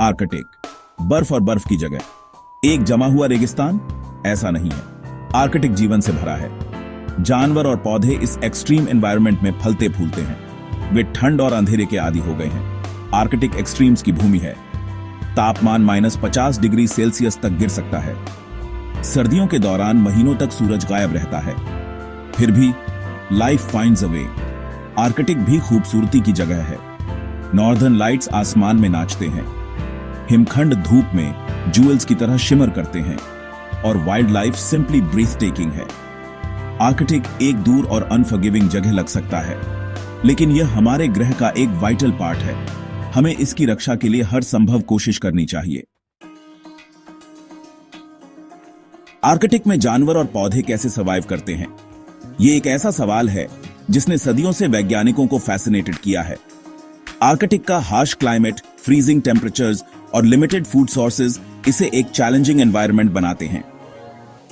Arctic, बर्फ और बर्फ की जगह एक जमा हुआ रेगिस्तान? ऐसा नहीं है। आर्कटिक जीवन से भरा है। जानवर और पौधे इस एक्सट्रीम एनवायरनमेंट में फलते फूलते हैं। वे ठंड और अंधेरे के आदी हो गए हैं। आर्कटिक एक्सट्रीम्स की भूमि है। तापमान -50 डिग्री सेल्सियस तक गिर सकता है। सर्दियों के दौरान महीनों तक सूरज गायब रहता है। फिर भी life finds a way. Arctic भी खूबसूरती की जगह है। नॉर्दर्न लाइट्स आसमान में नाचते हैं। हिमखंड धूप में जूल्स की तरह शिमर करते हैं और wildlife simply breathtaking है। आर्कटिक एक दूर और अनफॉरगिविंग जगह लग सकता है, लेकिन यह हमारे ग्रह का एक वाइटल पार्ट है। हमें इसकी रक्षा के लिए हर संभव कोशिश करनी चाहिए। आर्कटिक में जानवर और पौधे कैसे सर्वाइव करते हैं? यह एक ऐसा सवाल है जिसने सदियों से वैज्ञानिकों को फैसिनेटेड किया है। आर्कटिक का हार्श क्लाइमेट, फ्रीजिंग टेम्परेचर्स और लिमिटेड फूड सोर्सेज इसे एक चैलेंजिंग एनवायरनमेंट बनाते हैं।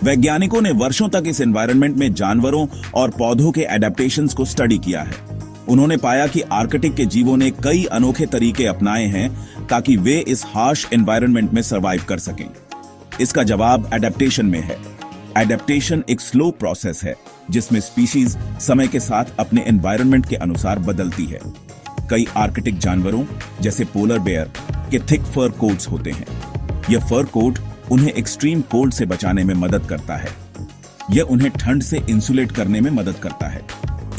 वैज्ञानिकों ने वर्षों तक इस एनवायरनमेंट में जानवरों और पौधों के एडेप्टेशंस को स्टडी किया है। उन्होंने पाया कि आर्कटिक के जीवों ने कई अनोखे तरीके अपनाए हैं ताकि वे इस हार्श एनवायरनमेंट में सर्वाइव कर सकें। इसका जवाब एडेप्टेशन में है। एडेप्टेशन एक स्लो प्रोसेस है जिसमें स्पीशीज समय के साथ अपने एनवायरनमेंट के अनुसार बदलती है। कई आर्कटिक जानवरों जैसे पोलर बेयर के थिक फर कोट्स होते हैं। यह फर कोट उन्हें एक्सट्रीम कोल्ड से बचाने में मदद करता है। यह उन्हें ठंड से इंसुलेट करने में मदद करता है।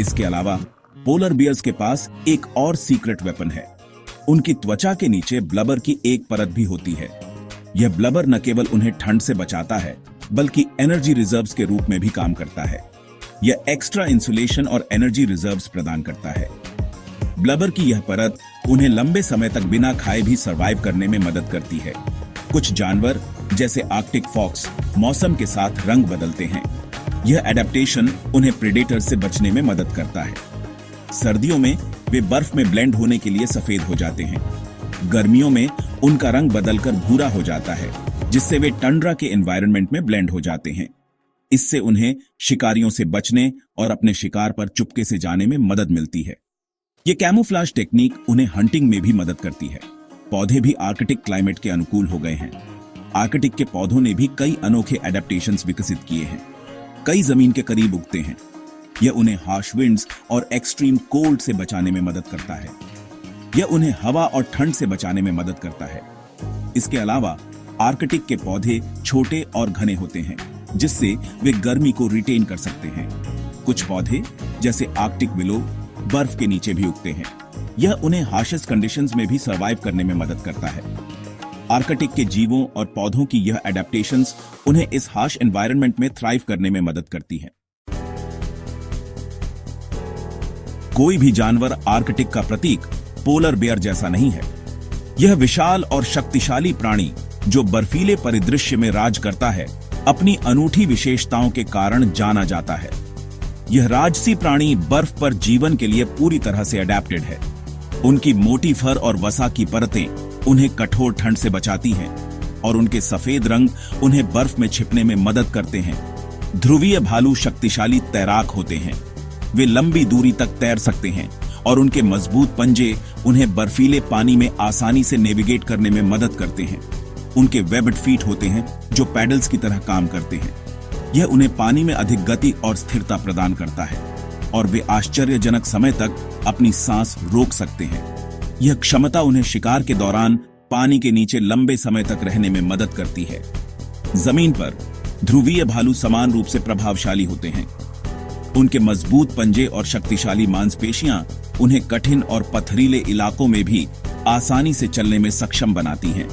इसके अलावा पोलर बियर्स के पास एक और सीक्रेट वेपन है। उनकी त्वचा के नीचे ब्लबर की एक परत भी होती है। यह ब्लबर न केवल उन्हें ठंड से बचाता है बल्कि एनर्जी रिजर्व्स के रूप में भी काम करता है। यह एक्स्ट्रा इंसुलेशन और एनर्जी रिजर्व्स प्रदान करता है। ब्लबर की यह परत उन्हें लंबे समय तक बिना खाए भी सर्वाइव करने में मदद करती है। कुछ जानवर जैसे आर्कटिक फॉक्स मौसम के साथ रंग बदलते हैं। यह एडेप्टेशन उन्हें प्रेडेटर से बचने में मदद करता है। सर्दियों में वे बर्फ में ब्लेंड होने के लिए सफेद हो जाते हैं। गर्मियों में उनका रंग बदलकर भूरा हो जाता है, जिससे वे टंड्रा के एनवायरनमेंट में ब्लेंड हो जाते हैं। इससे उन्हें शिकारियों से बचने और अपने शिकार पर चुपके से जाने में मदद मिलती है। ये कैमोफ्लाज टेक्निक उन्हें हंटिंग में भी मदद करती है। पौधे भी आर्कटिक क्लाइमेट के अनुकूल हो गए हैं। आर्कटिक के पौधों ने भी कई अनोखे एडेप्टेशंस विकसित किए हैं। कई जमीन के करीब उगते हैं। यह उन्हें हार्श विंड्स और एक्सट्रीम कोल्ड से बचाने में मदद करता है। यह उन्हें हवा और ठंड से बचाने में मदद करता है। इसके अलावा आर्कटिक के पौधे छोटे और घने होते हैं, जिससे वे गर्मी को रिटेन कर सकते हैं। कुछ पौधे जैसे आर्कटिक विलो बर्फ के नीचे भी उगते हैं। यह उन्हें हार्शेस्ट कंडीशंस में भी सर्वाइव करने में मदद करता है। आर्कटिक के जीवों और पौधों की यह एडेप्टेशंस उन्हें इस हार्श एनवायरनमेंट में थ्राइव करने में मदद करती है। कोई भी जानवर आर्कटिक का प्रतीक पोलर बेयर जैसा नहीं है। यह विशाल और शक्तिशाली प्राणी जो बर्फीले परिदृश्य में राज करता है, अपनी अनूठी विशेषताओं के कारण जाना जाता है। यह राजसी प्राणी बर्फ पर जीवन के लिए पूरी तरह से अडेप्टेड है। उनकी मोटी फर और वसा की परतें उन्हें कठोर ठंड से बचाती हैं और उनके सफेद रंग उन्हें बर्फ में छिपने में मदद करते हैं। ध्रुवीय भालू शक्तिशाली तैराक होते हैं। वे लंबी दूरी तक तैर सकते हैं और उनके मजबूत पंजे उन्हें बर्फीले पानी में आसानी से नेविगेट करने में मदद करते हैं। उनके वेब्ड फीट होते हैं जो पैडल्स की तरह काम करते हैं। यह उन्हें पानी में अधिक गति और स्थिरता प्रदान करता है और वे आश्चर्यजनक समय तक अपनी सांस रोक सकते हैं। यह क्षमता उन्हें शिकार के दौरान पानी के नीचे लंबे समय तक रहने में मदद करती है। जमीन पर ध्रुवीय भालू समान रूप से प्रभावशाली होते हैं। उनके मजबूत पंजे और शक्तिशाली मांसपेशियां उन्हें कठिन और पथरीले इलाकों में भी आसानी से चलने में सक्षम बनाती हैं।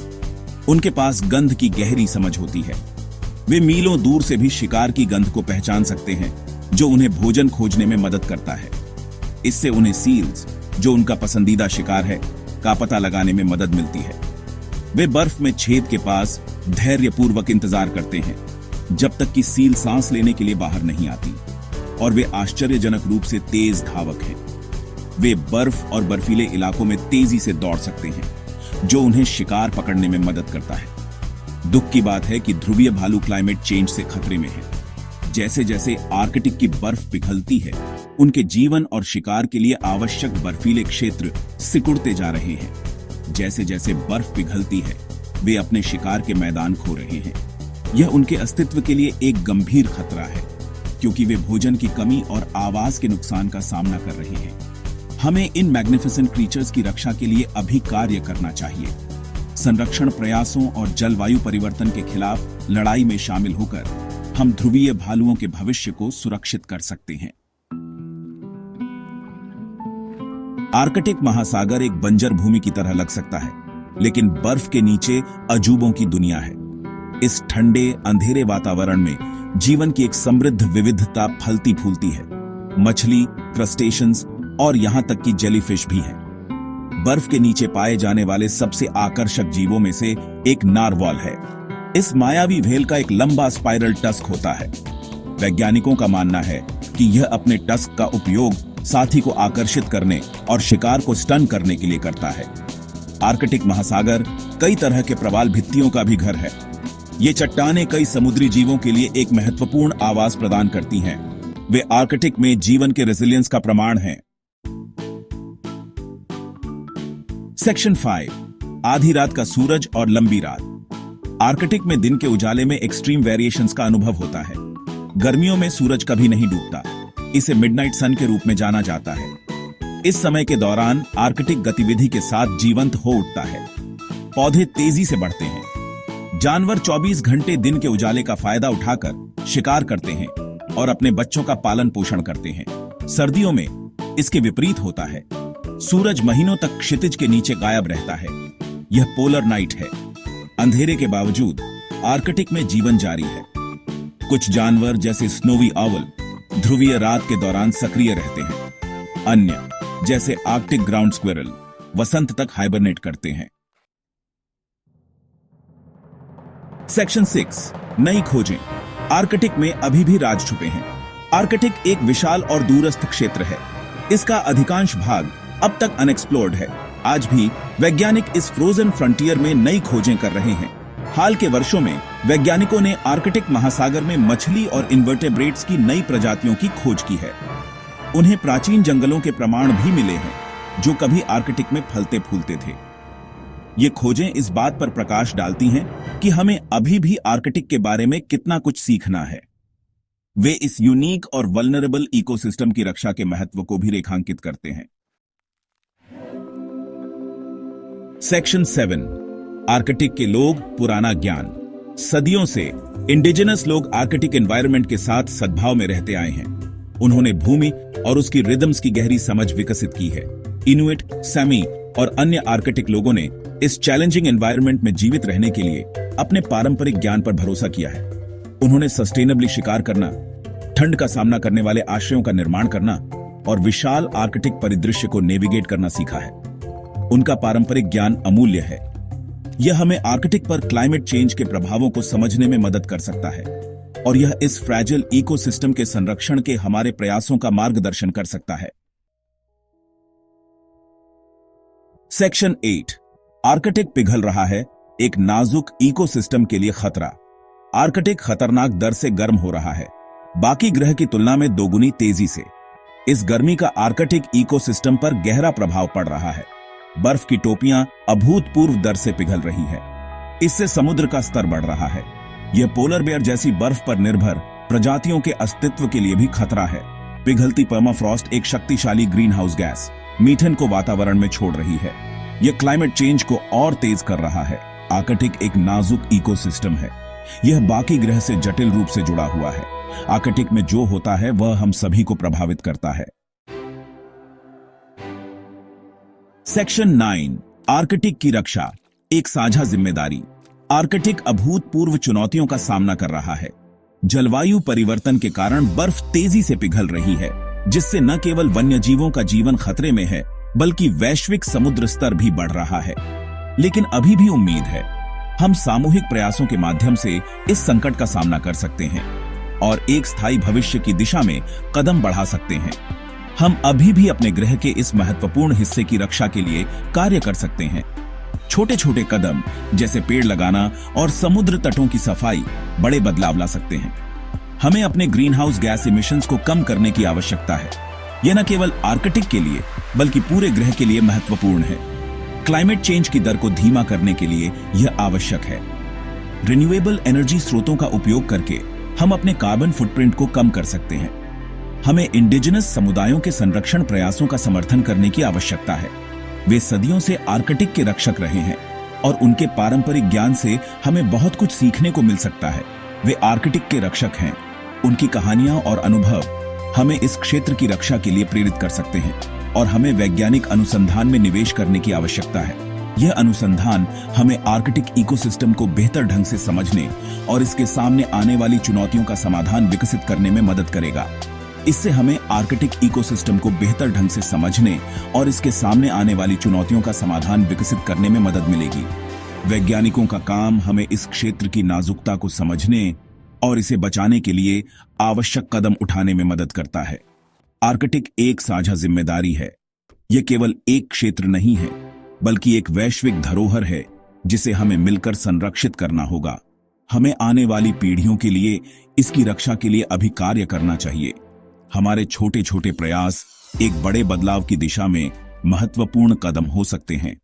उनके पास गंध की गहरी समझ होती है। वे मीलों दूर से भी शिकार की गंध को पहचान सकते हैं, जो उन्हें भोजन खोजने में मदद करता है। इससे उन्हें सील्स, जो उनका पसंदीदा शिकार है, का पता लगाने में मदद मिलती है। वे बर्फ में छेद के पास धैर्यपूर्वक इंतजार करते हैं जब तक कि सील सांस लेने के लिए बाहर नहीं आती, और वे आश्चर्यजनक रूप से तेज धावक हैं। वे बर्फ और बर्फीले इलाकों में तेजी से दौड़ सकते हैं, जो उन्हें शिकार पकड़ने में मदद करता है। दुख की बात है कि ध्रुवीय भालू क्लाइमेट चेंज से खतरे में है। जैसे जैसे आर्कटिक की बर्फ पिघलती है, उनके जीवन और शिकार के लिए आवश्यक बर्फीले क्षेत्र सिकुड़ते जा रहे हैं। जैसे जैसे बर्फ पिघलती है, वे अपने शिकार के मैदान खो रहे हैं। यह उनके अस्तित्व के लिए एक गंभीर खतरा है, क्योंकि वे भोजन की कमी और आवाज के नुकसान का सामना कर रहे हैं। हमें इन मैग्निफिसेंट क्रीचर्स की रक्षा के लिए अभी कार्य करना चाहिए। संरक्षण प्रयासों और जलवायु परिवर्तन के खिलाफ लड़ाई में शामिल होकर हम ध्रुवीय भालुओं के भविष्य को सुरक्षित कर सकते हैं। आर्कटिक महासागर एक बंजर भूमि की तरह लग सकता है, लेकिन बर्फ के नीचे अजूबों की दुनिया है। इस ठंडे अंधेरे वातावरण में जीवन की एक समृद्ध विविधता फलती फूलती है। मछली, क्रस्टेशंस और यहां तक कि जेलीफिश भी हैं। बर्फ के नीचे पाए जाने वाले सबसे आकर्षक जीवों में से एक नारवाल है। इस मायावी व्हेल का एक लंबा स्पाइरल टस्क होता है। वैज्ञानिकों का मानना है कि यह अपने टस्क का उपयोग साथी को आकर्षित करने और शिकार को स्टन करने के लिए करता है। आर्कटिक महासागर कई तरह के प्रवाल भित्तियों का भी घर है। ये चट्टानें कई समुद्री जीवों के लिए एक महत्वपूर्ण आवास प्रदान करती हैं। वे आर्कटिक में जीवन के रेजिलियंस का प्रमाण हैं। सेक्शन 5, आधी रात का सूरज और लंबी रात। आर्कटिक में दिन के उजाले में एक्सट्रीम वेरिएशंस का अनुभव होता है। गर्मियों में सूरज कभी नहीं डूबता। इसे मिडनाइट सन के रूप में जाना जाता है। इस समय के दौरान आर्कटिक गतिविधि के साथ जीवंत हो उठता है। पौधे तेजी से बढ़ते हैं। जानवर 24 घंटे दिन के उजाले का फायदा उठाकर शिकार करते हैं और अपने बच्चों का पालन पोषण करते हैं। सर्दियों में इसके विपरीत होता है। सूरज महीनों तक क्षितिज के नीचे गायब रहता है। यह पोलर नाइट है। अंधेरे के बावजूद आर्कटिक में जीवन जारी है। कुछ जानवर जैसे स्नोवी ऑवल ध्रुवीय रात के दौरान सक्रिय रहते हैं। अन्य जैसे आर्कटिक ग्राउंड स्क्विरल वसंत तक हाइबरनेट करते हैं। सेक्शन 6, नई खोजें। आर्कटिक में अभी भी राज छुपे हैं। आर्कटिक एक विशाल और दूरस्थ क्षेत्र है। इसका अधिकांश भाग अब तक अनएक्सप्लोर्ड है। आज भी वैज्ञानिक इस फ्रोजन फ्रंटियर में नई खोजें कर रहे हैं। हाल के वर्षों में वैज्ञानिकों ने आर्कटिक महासागर में मछली और इन्वर्टेब्रेट्स की नई प्रजातियों की खोज की है। उन्हें प्राचीन जंगलों के प्रमाण भी मिले हैं, जो कभी आर्कटिक में फलते फूलते थे। ये खोजें इस बात पर प्रकाश डालती हैं कि हमें अभी भी आर्कटिक के बारे में कितना कुछ सीखना है। वे इस यूनिक और वल्नरेबल इकोसिस्टम की रक्षा के महत्व को भी रेखांकित करते हैं। सेक्शन 7, आर्कटिक के लोग, पुराना ज्ञान। सदियों से इंडिजिनस लोग आर्कटिक एनवायरनमेंट के साथ सद्भाव में रहते आए हैं। उन्होंने भूमि और उसकी रिदम्स की गहरी समझ विकसित की है। इनुइट, सैमी और अन्य आर्कटिक लोगों ने इस चैलेंजिंग एनवायरनमेंट में जीवित रहने के लिए अपने पारंपरिक ज्ञान पर भरोसा किया है। उन्होंने सस्टेनेबली शिकार करना, ठंड का सामना करने वाले आश्रयों का निर्माण करना और विशाल आर्कटिक परिदृश्य को नेविगेट करना सीखा है। उनका पारंपरिक ज्ञान अमूल्य है। यह हमें आर्कटिक पर क्लाइमेट चेंज के प्रभावों को समझने में मदद कर सकता है और यह इस फ्रैजिल इकोसिस्टम के संरक्षण के हमारे प्रयासों का मार्गदर्शन कर सकता है। सेक्शन 8, आर्कटिक पिघल रहा है, एक नाजुक इकोसिस्टम के लिए खतरा। आर्कटिक खतरनाक दर से गर्म हो रहा है, बाकी ग्रह की तुलना में दोगुनी तेजी से। इस गर्मी का आर्कटिक इकोसिस्टम पर गहरा प्रभाव पड़ रहा है। बर्फ की टोपियां अभूतपूर्व दर से पिघल रही है। इससे समुद्र का स्तर बढ़ रहा है। यह पोलर बेयर जैसी बर्फ पर निर्भर प्रजातियों के अस्तित्व के लिए भी खतरा है। पिघलती पर्माफ्रॉस्ट एक शक्तिशाली ग्रीन हाउस गैस मीथेन को वातावरण में छोड़ रही है। यह क्लाइमेट चेंज को और तेज कर रहा है। आर्कटिक एक नाजुक इकोसिस्टम है। यह बाकी ग्रह से जटिल रूप से जुड़ा हुआ है। आर्कटिक में जो होता है वह हम सभी को प्रभावित करता है। सेक्शन 9, आर्कटिक की रक्षा, एक साझा जिम्मेदारी। आर्कटिक अभूतपूर्व चुनौतियों का सामना कर रहा है। जलवायु परिवर्तन के कारण बर्फ तेजी से पिघल रही है, जिससे न केवल वन्यजीवों का जीवन खतरे में है, बल्कि वैश्विक समुद्र स्तर भी बढ़ रहा है। लेकिन अभी भी उम्मीद है। हम सामूहिक प्रयासों के माध्यम से इस संकट का सामना कर सकते हैं और एक स्थायी भविष्य की दिशा में कदम बढ़ा सकते हैं। हम अभी भी अपने ग्रह के इस महत्वपूर्ण हिस्से की रक्षा के लिए कार्य कर सकते हैं। छोटे छोटे कदम जैसे पेड़ लगाना और समुद्र तटों की सफाई बड़े बदलाव ला सकते हैं। हमें अपने ग्रीन हाउस गैस इमिशंस को कम करने की आवश्यकता है। यह न केवल आर्कटिक के लिए बल्कि पूरे ग्रह के लिए महत्वपूर्ण है। क्लाइमेट चेंज की दर को धीमा करने के लिए यह आवश्यक है। रिन्यूएबल एनर्जी स्रोतों का उपयोग करके हम अपने कार्बन फुटप्रिंट को कम कर सकते हैं। हमें इंडिजिनस समुदायों के संरक्षण प्रयासों का समर्थन करने की आवश्यकता है। वे सदियों से आर्कटिक के रक्षक रहे हैं और उनके पारंपरिक ज्ञान से हमें बहुत कुछ सीखने को मिल सकता है। वे आर्कटिक के रक्षक हैं। उनकी कहानियां और अनुभव हमें इस क्षेत्र की रक्षा के लिए प्रेरित कर सकते हैं और हमें वैज्ञानिक अनुसंधान में निवेश करने की आवश्यकता है। यह अनुसंधान हमें आर्कटिक इकोसिस्टम को बेहतर ढंग से समझने और इसके सामने आने वाली चुनौतियों का समाधान विकसित करने में मदद करेगा। इससे हमें आर्कटिक इकोसिस्टम को बेहतर ढंग से समझने और इसके सामने आने वाली चुनौतियों का समाधान विकसित करने में मदद मिलेगी। वैज्ञानिकों का काम हमें इस क्षेत्र की नाजुकता को समझने और इसे बचाने के लिए आवश्यक कदम उठाने में मदद करता है। आर्कटिक एक साझा जिम्मेदारी है। यह केवल एक क्षेत्र नहीं है, बल्कि एक वैश्विक धरोहर है जिसे हमें मिलकर संरक्षित करना होगा। हमें आने वाली पीढ़ियों के लिए इसकी रक्षा के लिए अभी कार्य करना चाहिए। हमारे छोटे छोटे प्रयास एक बड़े बदलाव की दिशा में महत्वपूर्ण कदम हो सकते हैं।